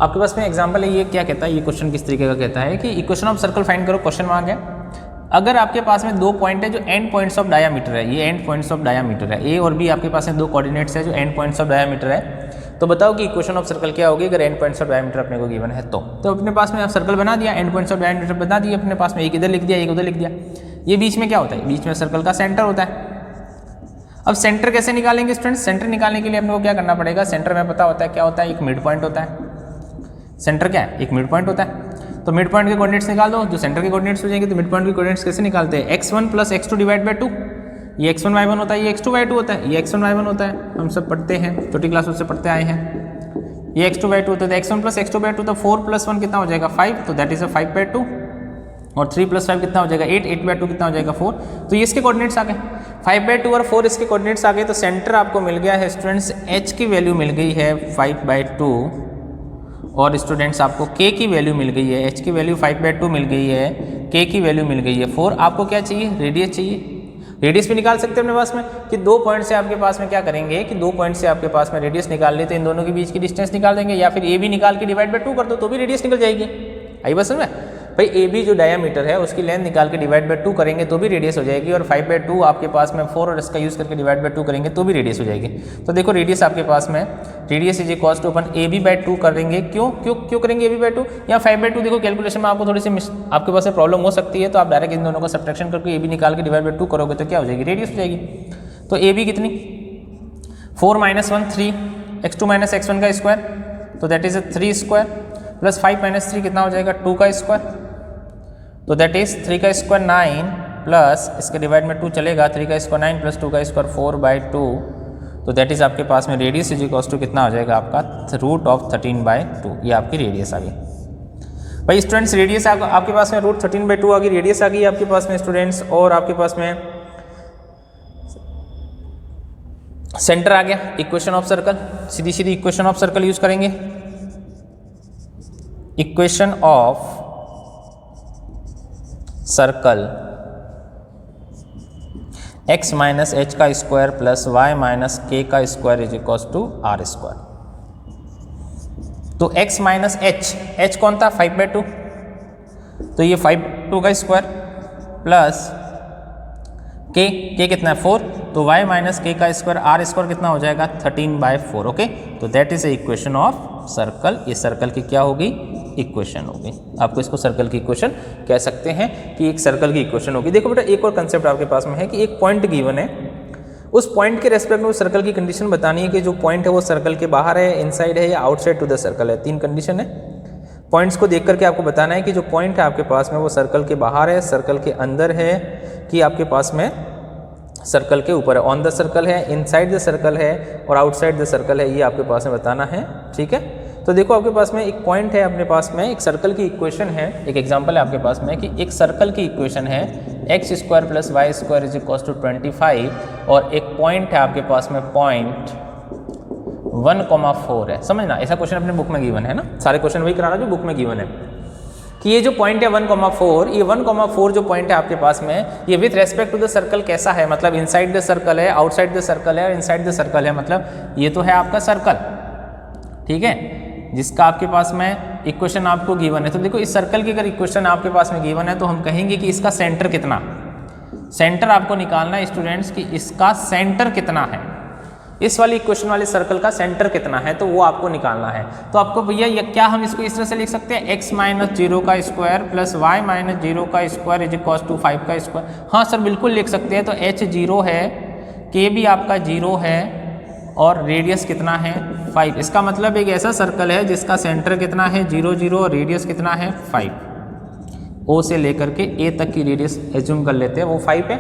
आपके पास में एग्जांपल है। ये क्या कहता है, ये क्वेश्चन किस तरीके का कहता है कि इक्वेशन ऑफ सर्कल फाइंड करो, क्वेश्चन मार्क है। अगर आपके पास में दो पॉइंट है जो एंड पॉइंट्स ऑफ डायामीटर है, ये एंड पॉइंट्स ऑफ डायामीटर है, ए और बी आपके पास में दो कोऑर्डिनेट्स है जो एंड पॉइंट्स ऑफ डायामीटर है। तो बताओ कि इक्वेशन ऑफ सर्कल क्या होगी अगर एंड पॉइंट्स ऑफ डायामीटर अपने को गिवन है। तो अपने पास में आप सर्कल बना दिया, एंड पॉइंट्स ऑफ डायामीटर बना दिए अपने पास में, एक इधर लिख दिया एक उधर लिख दिया। ये बीच में क्या होता है, बीच में सर्कल का सेंटर होता है। अब सेंटर कैसे निकालेंगे स्टूडेंट्स, सेंटर निकालने के लिए अपने को क्या करना पड़ेगा, सेंटर में पता होता है क्या होता है, एक मिड पॉइंट होता है। सेंटर क्या है, एक मिड पॉइंट होता है। तो मिड पॉइंट के कोऑर्डिनेट्स निकाल दो, जो सेंटर के कोऑर्डिनेट्स हो जाएंगे। तो मिड पॉइंट के कोऑर्डिनेट्स कैसे निकालते हैं, x1 + x2 डिवाइड बाय 2, ये x1 y1 होता है, ये x2 y2 होता है, ये x1 y1 होता है, हम सब पढ़ते हैं, छोटी क्लासों से पढ़ते आए हैं। ये x2 y2 होता है, x1 + x2 बाय 2, तो 4 + 1 कितना हो जाएगा 5, तो दैट इज 5/2, और 3 + 5 कितना हो जाएगा 8, 8/2 कितना हो जाएगा 4, तो ये इसके कोऑर्डिनेट्स आ गए, 5/2 और 4 इसके कोऑर्डिनेट्स आ गए। तो सेंटर आपको मिल गया है स्टूडेंट्स, h की वैल्यू मिल गई है 5/2, और स्टूडेंट्स आपको k की वैल्यू मिल गई है, h की वैल्यू 5/2 मिल गई है, k की वैल्यू मिल गई है 4। आपको क्या चाहिए, रेडियस चाहिए। रेडियस भी निकाल सकते हैं अपने पास में कि 2 पॉइंट से आपके पास में क्या करेंगे कि 2 पॉइंट से आपके पास में रेडियस निकाल लेते हैं, इन दोनों के बीच की डिस्टेंस निकाल देंगे, या फिर ए बी निकाल के डिवाइड बाय 2 कर दो तो भी रेडियस निकल जाएगी। आई बस में भाई, ए बी जो डायामीटर है उसकी लेंथ निकाल के डिवाइड बाय 2 करेंगे तो भी रेडियस हो जाएगी, और 5/2 आपके पास में 4 और इसका यूज़ करके डिवाइड बाय 2 करेंगे तो भी रेडियस हो जाएगी। तो देखो रेडियस आपके पास में, रेडियस इज इक्वल्स टू अपन AB/2 करेंगे। क्यों करेंगे AB/2 या 5/2? देखो कैलकुलेशन में आपको थोड़ी सी आपके पास में प्रॉब्लम हो सकती है, तो आप डायरेक्ट इन दोनों का सब्ट्रैक्शन करके AB निकाल के डिवाइड बाय 2 करोगे तो क्या हो जाएगी, रेडियस हो जाएगी। तो AB कितनी, 4 - 1 3, x2 - x1 का स्क्वायर, तो दैट इज 3 स्क्वायर, प्लस 5 - 3 कितना हो जाएगा 2 का स्क्वायर, तो दैट इज 3 का स्क्वायर 9, प्लस इसके डिवाइड में 2 चलेगा, 3 का स्क्वायर 9 प्लस 2 का स्क्वायर 4/2, तो दैट इज आपके पास में रेडियस इज इक्वल्स टू कितना हो जाएगा आपका √13/2, ये आपकी रेडियस आ गई। भाई स्टूडेंट्स रेडियस आपके पास में √13/2 आ गई, रेडियस आ गई आपके पास में स्टूडेंट्स, और आपके पास में सेंटर आ गया। इक्वेशन ऑफ सर्कल, सीधी सीधी इक्वेशन ऑफ सर्कल यूज करेंगे। Equation of circle x - h का स्क्वायर प्लस y - k का square is equals to r²। तो x - h कौन था 5/2, तो ये 5/2 का स्क्वायर प्लस k कितना है 4, तो y - k का स्क्वायर r² कितना हो जाएगा 13/4। ओके, तो that is A equation of circle. ये सर्कल की क्या होगी, इक्वेशन होगी। आपको इसको सर्कल की इक्वेशन कह सकते हैं कि एक सर्कल की इक्वेशन होगी। देखो बेटा एक और कंसेप्ट आपके पास में है कि एक पॉइंट गिवन है, उस पॉइंट के रेस्पेक्ट में सर्कल की कंडीशन बतानी है कि जो पॉइंट है वो सर्कल के बाहर है, इनसाइड है, या आउटसाइड टू द सर्कल है। 3 कंडीशन है, पॉइंट्स को देख करके आपको बताना है कि जो पॉइंट है आपके पास में वो सर्कल के बाहर है, सर्कल के अंदर है, कि आपके पास में सर्कल के ऊपर है, ऑन द सर्कल है, इनसाइड द सर्कल है, और आउटसाइड द सर्कल है, ये आपके पास में बताना है। ठीक है, तो देखो आपके पास में एक पॉइंट है, अपने पास में एक सर्कल की इक्वेशन है, एक एग्जांपल है आपके पास में कि एक सर्कल की इक्वेशन है x² + y² is equals to 25, और एक पॉइंट है आपके पास में पॉइंट 1,4 है। समझना, ऐसा क्वेश्चन अपने बुक में गिवन है ना, सारे क्वेश्चन वही करा रहा जो बुक में गिवन है कि ये जो पॉइंट है 1,4, ये 1,4 जो पॉइंट है आपके पास में, ये with respect to the circle कैसा है, मतलब इनसाइड द सर्कल है, आउटसाइड द सर्कल है, और इनसाइड द सर्कल है, मतलब ये तो है आपका सर्कल। ठीक है, जिसका आपके पास में इक्वेशन आपको गिवन है। तो देखो इस सर्कल की अगर इक्वेशन आपके पास में गिवन है तो हम कहेंगे कि इसका सेंटर कितना, सेंटर आपको निकालना है स्टूडेंट्स कि इसका सेंटर कितना है, इस वाली इक्वेशन वाले सर्कल का सेंटर कितना है, तो वो आपको निकालना है। तो आपको भैया ये क्या हम इसको इस तरह से लिख सकते हैं, x - 0 का स्क्वायर प्लस y - 0 का स्क्वायर इज इक्वल्स टू 5 का स्क्वायर। हाँ सर बिल्कुल लिख सकते हैं। तो h 0 है, k भी आपका 0 है, और रेडियस कितना है 5। इसका मतलब एक ऐसा सर्कल है जिसका सेंटर कितना है 0 0 और रेडियस कितना है 5। O से लेकर के A तक की रेडियस एज्यूम कर लेते हैं वो 5 है,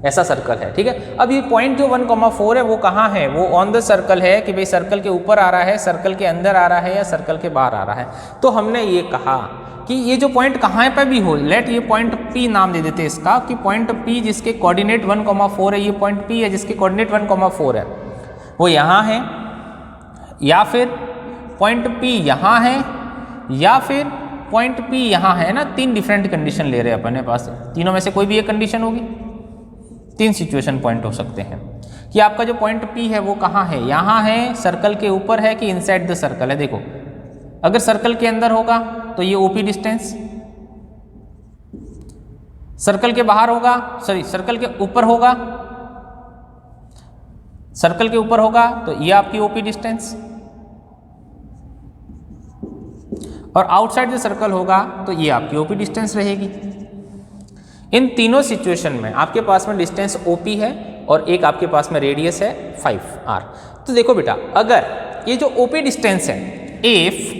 ऐसा सर्कल है। ठीक है, अब ये पॉइंट जो 1,4 है वो कहाँ है, वो ऑन द सर्कल है कि भाई सर्कल के ऊपर आ रहा है, सर्कल के अंदर आ रहा है, या सर्कल के बाहर आ रहा है। तो हमने ये कहा कि ये जो पॉइंट कहाँ पर भी हो, लेट ये पॉइंट P नाम दे देते हैं इसका, कि पॉइंट P जिसके कोऑर्डिनेट 1,4 है, ये पॉइंट P है जिसके कोऑर्डिनेट 1,4 है, वो यहाँ है, या फिर पॉइंट P यहाँ है, या फिर पॉइंट P यहाँ है ना। 3 डिफरेंट कंडीशन ले रहे हैं अपने पास, तीनों में से कोई भी एक कंडीशन होगी। 3 सिचुएशन पॉइंट हो सकते हैं कि आपका जो पॉइंट P है वो कहाँ है, यहाँ है, सर्कल के ऊपर है, कि इनसाइड द सर्कल है। देखो अगर सर्कल के अंदर होगा तो ये OP डिस्टेंस, सर्कल के बाहर होगा, सॉरी सर्कल के ऊपर होगा, सर्कल के ऊपर होगा तो ये आपकी OP डिस्टेंस, और आउटसाइड द सर्कल होगा तो ये आपकी OP डिस्टेंस रहेगी। इन तीनों सिचुएशन में आपके पास में डिस्टेंस OP है और एक आपके पास में रेडियस है 5r। तो देखो बेटा अगर ये जो OP डिस्टेंस है, if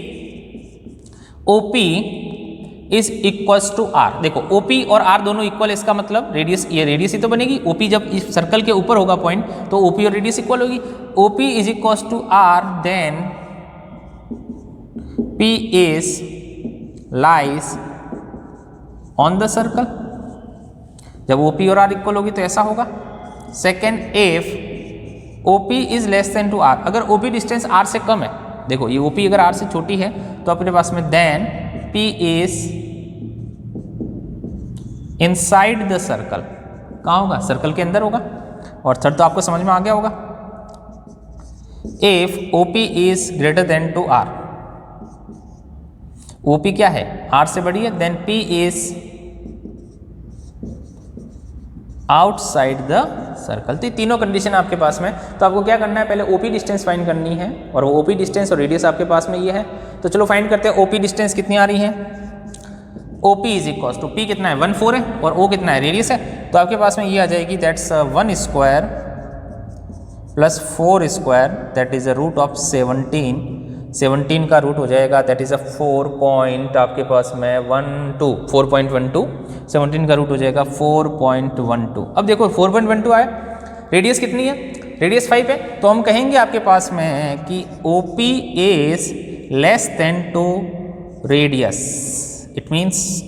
OP is equals to R. देखो OP और R दोनों इक्वल, इसका मतलब रेडियस, ये रेडियस ही तो बनेगी। OP जब इस सर्कल के ऊपर होगा पॉइंट तो OP और रेडियस इक्वल होगी। OP is equals to R, then P is lies on the circle. जब OP और R इक्वल होगी तो ऐसा होगा। Second, if OP is less than to R, अगर OP डिस्टेंस R से कम है, देखो ये OP अगर R से छोटी है तो अपने पास में then P is inside the circle. कहाँ होगा? सर्कल के अंदर होगा। और थर्ड तो आपको समझ में आ गया होगा। If OP is greater than to R, OP क्या है? R से बड़ी है, then P is outside the circle. तो ये तीनों कंडीशन आपके पास में। तो आपको क्या करना है, पहले OP डिस्टेंस फाइंड करनी है, और वो OP डिस्टेंस और रेडियस आपके पास में ये है। तो चलो फाइंड करते हैं। OP डिस्टेंस कितनी आ रही है? OP is equal to P कितना है? 1 4 है, और O कितना है? रेडियस है। तो आपके पास में ये आ जाएगी, that's 1 square plus 4 square, that is a root of 17। 17 का रूट हो जाएगा, दैट इज अ 4 पॉइंट आपके पास में 4.12। 17 का रूट हो जाएगा 4.12। अब देखो 4.12 आया, रेडियस कितनी है? रेडियस 5 है। तो हम कहेंगे आपके पास में कि OP is less than to radius, it means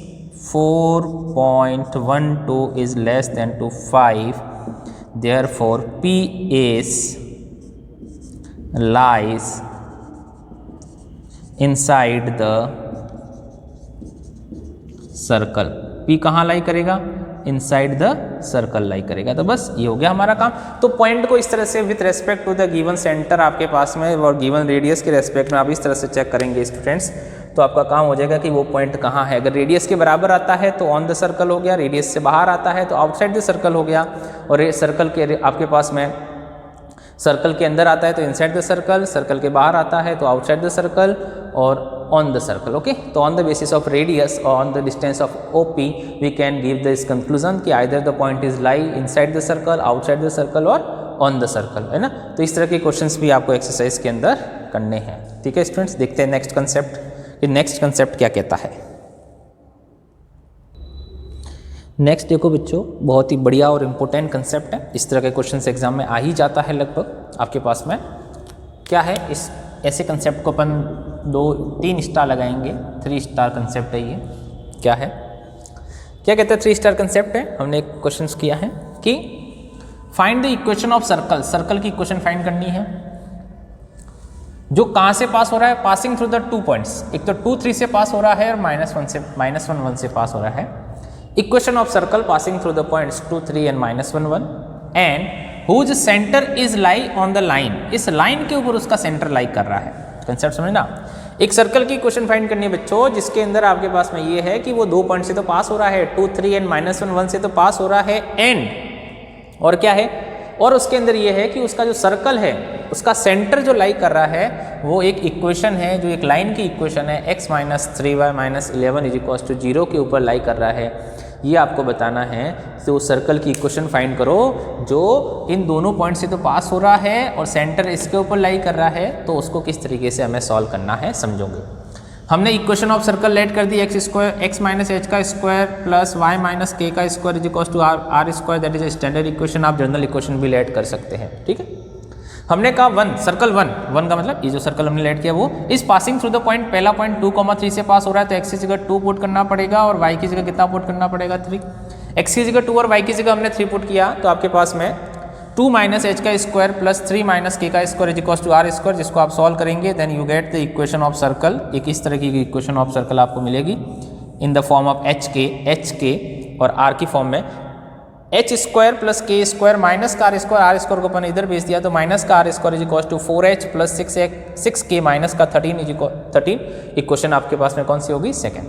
4.12 is less than to 5, therefore P is lies inside the circle। P कहाँ लाई करेगा? इनसाइड द सर्कल लाई करेगा। तो बस ये हो गया हमारा काम। तो पॉइंट को इस तरह से with respect to the given centre आपके पास में और गिवन रेडियस के रेस्पेक्ट में आप इस तरह से चेक करेंगे स्टूडेंट्स, तो आपका काम हो जाएगा कि वो पॉइंट कहाँ है। अगर रेडियस के बराबर आता है तो ऑन द सर्कल हो गया, रेडियस से बाहर आता है तो आउटसाइड द सर्कल हो गया, और सर्कल के आपके पास में सर्कल के अंदर आता है तो इनसाइड द सर्कल, सर्कल के बाहर आता है तो आउटसाइड द सर्कल और ऑन द सर्कल। ओके, तो on the basis of radius और on the distance of OP we can give this conclusion कि either the point is lie inside the circle, outside the circle और on the circle, है ना। तो इस तरह के क्वेश्चंस भी आपको एक्सरसाइज के अंदर करने हैं। ठीक है स्टूडेंट्स, देखते हैं नेक्स्ट कंसेप्ट कि नेक्स्ट कंसेप्ट क्या कहता है। नेक्स्ट देखो बच्चों, बहुत ही बढ़िया और इम्पोर्टेंट कंसेप्ट है। इस तरह के क्वेश्चंस एग्जाम में आ ही जाता है लगभग आपके पास में। क्या है, इस ऐसे कंसेप्ट को अपन 2-3 स्टार लगाएंगे। 3 स्टार कंसेप्ट है ये। क्या है, क्या कहते हैं? 3 स्टार कंसेप्ट है। हमने एक क्वेश्चन किया है कि find the equation of circle. Circle की इक्वेशन फाइंड करनी है जो कहाँ से पास हो रहा है? Passing through the 2 points. एक तो 2 3 से पास हो रहा है और -1 1 से पास हो रहा है। Equation of circle passing through the points 2 3 and -1 1 and whose centre is lie on the line. इस लाइन के ऊपर उसका सेंटर लाई कर रहा है। कंसेप्ट समझना। एक सर्कल की इक्वेशन फाइंड करनी है बच्चों जिसके अंदर आपके पास में ये है कि वो 2 पॉइंट से तो पास हो रहा है, 2 3 एंड -1 1 से तो पास हो रहा है, एंड और क्या है, और उसके अंदर ये है कि उसका जो सर्कल है उसका सेंटर जो लाई कर रहा है वो एक इक्वेशन है, जो एक लाइन की इक्वेशन है, x - 3y - 11 = 0 के ऊपर लाई कर रहा है। ये आपको बताना है। तो सर्कल की इक्वेशन फाइंड करो जो इन दोनों पॉइंट से तो पास हो रहा है और सेंटर इसके ऊपर लाई कर रहा है, तो उसको किस तरीके से हमें सॉल्व करना है समझोगे। हमने इक्वेशन ऑफ सर्कल लेट कर दी x - h² + y - k² = r²। That is standard equation. आप जनरल इक्वेशन भी लेट कर सकते हैं। ठीक है, हमने कहा 1 सर्कल 1 का मतलब ये जो सर्कल हमने लेट किया वो इस पासिंग थ्रू द पॉइंट, पहला पॉइंट 2,3 से पास हो रहा है तो x की जगह 2 पुट करना पड़ेगा और y की जगह कितना पुट करना पड़ेगा? 3। x की जगह 2 और y की जगह हमने 3 पुट किया तो आपके पास में 2 - h² + 3 - k² = r², जिसको आप सॉल्व करेंगे then you get the equation of circle. एक इस तरह की इक्वेशन ऑफ सर्कल आपको मिलेगी in the form of h k और r की फॉर्म में h² + k² - का r² को अपन इधर भेज दिया तो का r² = 4h + 6k - का 13 इक्वेशन आपके पास में कौन सी होगी? सेकंड।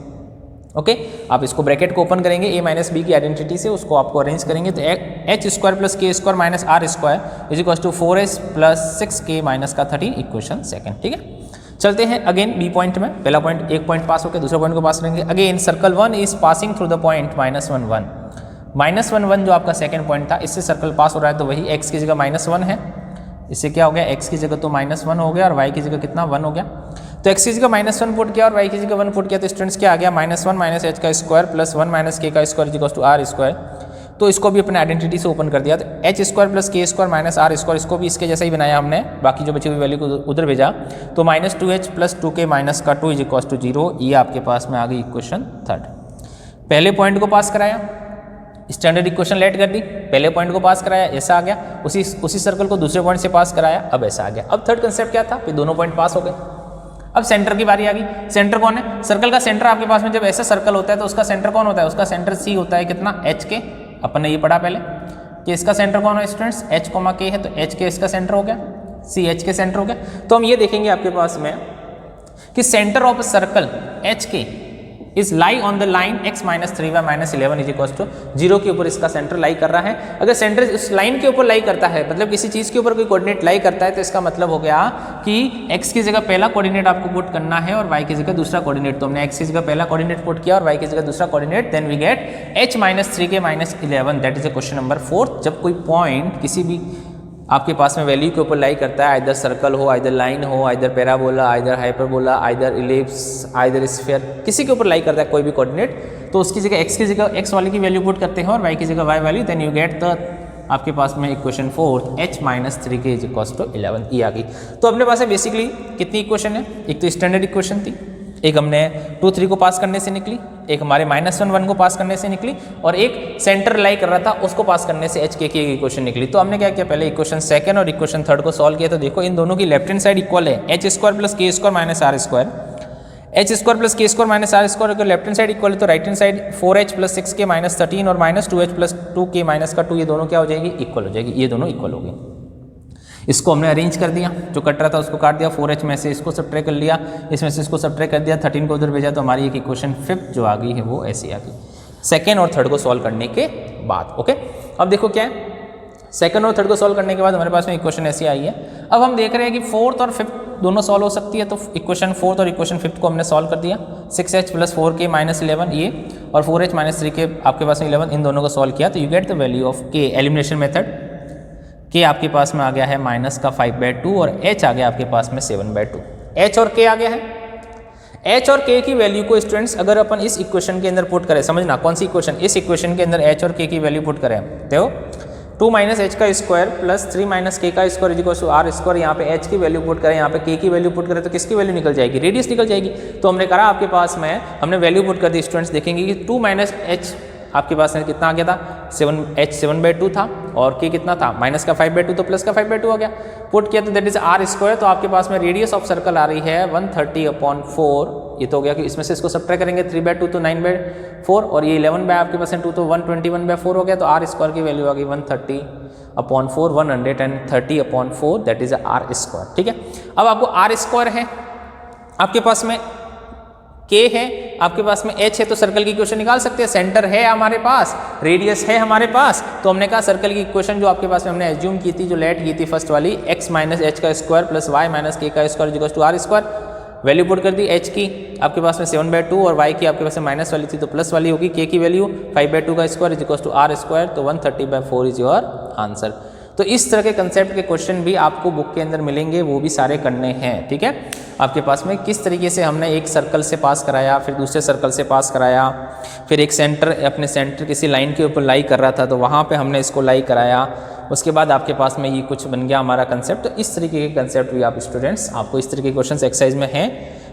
ओके, आप इसको ब्रैकेट को ओपन करेंगे a - b की आइडेंटिटी से, उसको आपको अरेंज करेंगे तो h² + k² - r² = 4h + 6k - का 13 इक्वेशन सेकंड। ठीक है, चलते हैं अगेन बी पॉइंट में। पहला पॉइंट एक पॉइंट पास होकर दूसरा पॉइंट को पास करेंगे। Again circle 1 is passing through the point -1 1 -1 1 जो आपका सेकंड पॉइंट था, इससे सर्कल पास हो रहा है तो वही x की जगह -1 है, इससे क्या हो गया? x की जगह तो -1 हो गया और y की जगह कितना 1 हो गया। तो एक्स की जगह -1 पुट किया और वाई की जगह 1 पुट किया, तो स्टूडेंट्स क्या आ गया, -1 माइनस एच का स्क्वायर प्लस 1 माइनस के का square is equal to are square. तो इसको भी अपने आइडेंटिटी से ओपन कर दिया, तो H square plus k square minus R square, इसको भी इसके जैसा ही बनाया हमने, बाकी जो बची हुई वैल्यू को उधर भेजा, तो -2h प्लस 2k माइनस का 2 इज इक्वल टू 0। ये आपके पास में आ गई इक्वेशन थर्ड। पहले पॉइंट को पास कराया, स्टैंडर्ड इक्वेशन लेट कर दी, पहले पॉइंट को पास कराया, ऐसा आ गया, उसी सर्कल को दूसरे पॉइंट से पास कराया, अब ऐसा आ गया। अब थर्ड कंसेप्ट क्या था, फिर दोनों पॉइंट पास हो गए। अब सेंटर की बारी आ गई। सेंटर कौन है, सर्कल का सेंटर आपके पास में जब ऐसा सर्कल होता है तो उसका सेंटर कौन होता है, उसका सेंटर सी होता है, कितना, एच के। अपन ने ये पढ़ा पहले कि इसका सेंटर कौन है स्टूडेंट्स, एच कोमा के है, तो एच के इसका सेंटर हो गया, सी एच के सेंटर हो गया। तो हम ये देखेंगे आपके पास में कि centre of circle h k is lie on the line x minus 3y minus 11 is equal to 0 के ऊपर इसका सेंटर लाई कर रहा है। अगर सेंटर इस लाइन के ऊपर लाई करता है, मतलब किसी चीज़ के ऊपर कोई कोऑर्डिनेट लाई करता है, तो इसका मतलब हो गया कि x की जगह पहला कोऑर्डिनेट आपको पुट करना है और y की जगह दूसरा कोऑर्डिनेट। तो हमने x की जगह पहला कोऑर्डिनेट पुट किया और y की जगह दूसरा coordinate, then we get h minus 3k minus 11, that is a question number 4। जब कोई पॉइंट किसी भी आपके पास में वैल्यू के ऊपर लाई करता है, आइदर सर्कल हो, आइदर लाइन हो, either parabola, either hyperbola, either ellipse, either sphere, किसी के ऊपर लाई करता है कोई भी कोऑर्डिनेट, तो उसकी जगह x की जगह x वाले की वैल्यू पुट करते हैं और y की जगह y value, then you get the आपके पास में equation 4 h minus 3k is equal to 11। ये आ गई। तो अपने पास बेसिकली कितनी इक्वेशन है, एक तो स्टैंडर्ड इक्वेशन थी, एक हमने 2 3 को पास करने से निकली, एक हमारे -1 1 को पास करने से निकली, और एक सेंटर लाई कर रहा था उसको पास करने से एच के की इक्वेशन निकली। तो हमने क्या किया, पहले इक्वेशन सेकंड और इक्वेशन थर्ड को सॉल्व किया। तो देखो इन दोनों की लेफ्ट हैंड साइड इक्वल है, h square plus k square minus R square, h square plus k square minus R square अगर लेफ्ट हैंड साइड इक्वल है तो right hand side 4h plus 6k minus 13 और minus 2h plus 2k minus का 2, ये दोनों क्या हो जाएगी, इक्वल हो जाएगी, ये दोनों इक्वल हो गई। इसको हमने अरेंज कर दिया, जो कट रहा था उसको काट दिया, 4h में से इसको सब्ट्रैक्ट कर लिया, इसमें से इसको सब्ट्रैक्ट कर दिया, 13 को उधर भेजा, तो हमारी एक इक्वेशन फिफ्थ जो आ गई है वो ऐसी आ गई सेकेंड और थर्ड को सॉल्व करने के बाद। ओके, अब देखो क्या है, सेकंड और थर्ड को सॉल्व करने के बाद हमारे पास में इक्वेशन ऐसी आई है। अब हम देख रहे हैं कि फोर्थ और फिफ्थ दोनों सॉल्व हो सकती है, तो इक्वेशन फोर्थ और इक्वेशन फिफ्थ को हमने सॉल्व कर दिया, 6h प्लस 4k माइनस 11 ये, और 4h माइनस 3k आपके पास में 11, इन दोनों को सॉल्व किया, तो you get the value of k। Elimination method, k आपके पास में आ गया है माइनस का 5/2 और h आ गया आपके पास में 7/2। h और k आ गया है। h और k की वैल्यू को स्टूडेंट्स अगर अपन इस इक्वेशन के अंदर पुट करें, समझना कौन सी इक्वेशन, इस इक्वेशन के अंदर h और k की वैल्यू पुट करें, तो 2 माइनस एच का स्क्वायर प्लस 3 माइनस के का square is equal to are square, यहाँ पे h की वैल्यू पुट करें, यहाँ पे k की वैल्यू पुट करें, तो किसकी वैल्यू निकल जाएगी, रेडियस निकल जाएगी। तो हमने कहा आपके पास में हमने वैल्यू पुट कर दी, स्टूडेंट्स देखेंगे कि 2 माइनस एच आपके पास में कितना आ गया था, 7h 7/2 था, और k कितना था, माइनस का 5/2, तो प्लस का 5/2 आ गया, पुट किया तो दैट इज आर स्क्वायर। तो आपके पास में रेडियस ऑफ सर्कल आ रही है 130/4, ये तो हो गया कि इसमें से इसको सब्ट्रैक्ट करेंगे, 3/2 तो 9/4, और ये 11 बाय आपके पास में 2 तो 121/4 हो गया, तो आर स्क्वायर की वैल्यू आ गई 130/4, 130/4 दैट इज आर स्क्वायर। ठीक है, अब आपको आर स्क्वायर है, आपके पास में k है, आपके पास में h है, तो सर्कल की इक्वेशन निकाल सकते हैं, सेंटर है हमारे पास, रेडियस है हमारे पास, तो हमने कहा सर्कल की इक्वेशन जो आपके पास में हमने एज्यूम की थी, जो लेट की थी फर्स्ट वाली, x माइनस एच का square plus y minus k का square equal to are square, value put कर दी, h की आपके पास में 7/2 और y की आपके पास में माइनस वाली थी तो प्लस वाली होगी, k की वैल्यू 5/2 का square is equal to are square, तो 130/4 इज योर आंसर। तो इस तरह के कंसेप्ट के क्वेश्चन भी आपको बुक के अंदर मिलेंगे, वो भी सारे करने हैं। ठीक है, आपके पास में किस तरीके से हमने एक सर्कल से पास कराया, फिर दूसरे सर्कल से पास कराया, फिर एक सेंटर, अपने सेंटर किसी लाइन के ऊपर लाई कर रहा था तो वहाँ पे हमने इसको लाई कराया, उसके बाद आपके पास में ये कुछ बन गया हमारा कंसेप्ट। तो इस तरीके के कंसेप्ट भी आप स्टूडेंट्स, आपको इस तरीके के क्वेश्चन एक्सरसाइज में हैं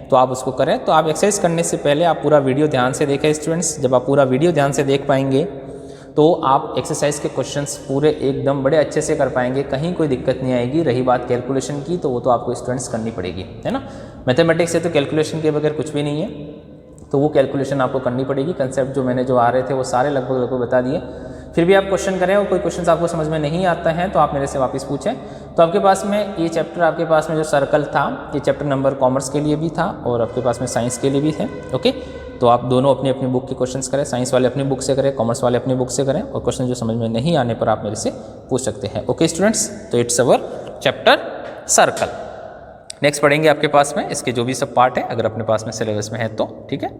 तो आप उसको करें। तो आप एक्सरसाइज करने से पहले आप पूरा वीडियो ध्यान से देखें स्टूडेंट्स, जब आप पूरा वीडियो ध्यान से देख पाएंगे तो आप एक्सरसाइज के क्वेश्चंस पूरे एकदम बड़े अच्छे से कर पाएंगे, कहीं कोई दिक्कत नहीं आएगी। रही बात कैलकुलेशन की, तो वो तो आपको स्टूडेंट्स करनी पड़ेगी, है ना। मैथमेटिक्स से तो कैलकुलेशन के बगैर कुछ भी नहीं है, तो वो कैलकुलेशन आपको करनी पड़ेगी। कंसेप्ट जो मैंने जो आ रहे थे वो सारे लगभग बता दिए। फिर भी आप क्वेश्चन करें और कोई क्वेश्चन आपको समझ में नहीं आता है तो आप मेरे से वापस पूछें। तो आपके पास में ये चैप्टर, आपके पास में जो सर्कल था, ये चैप्टर नंबर कॉमर्स के लिए भी था और आपके पास में साइंस के लिए भी है। ओके, तो आप दोनों अपनी अपनी बुक के क्वेश्चंस करें, साइंस वाले अपनी बुक से करें, कॉमर्स वाले अपनी बुक से करें, और क्वेश्चन जो समझ में नहीं आने पर आप मेरे से पूछ सकते हैं। ओके स्टूडेंट्स, तो it's our chapter circle. Next पढ़ेंगे आपके पास में इसके जो भी सब पार्ट है, अगर अपने पास में सिलेबस में है तो। ठीक है।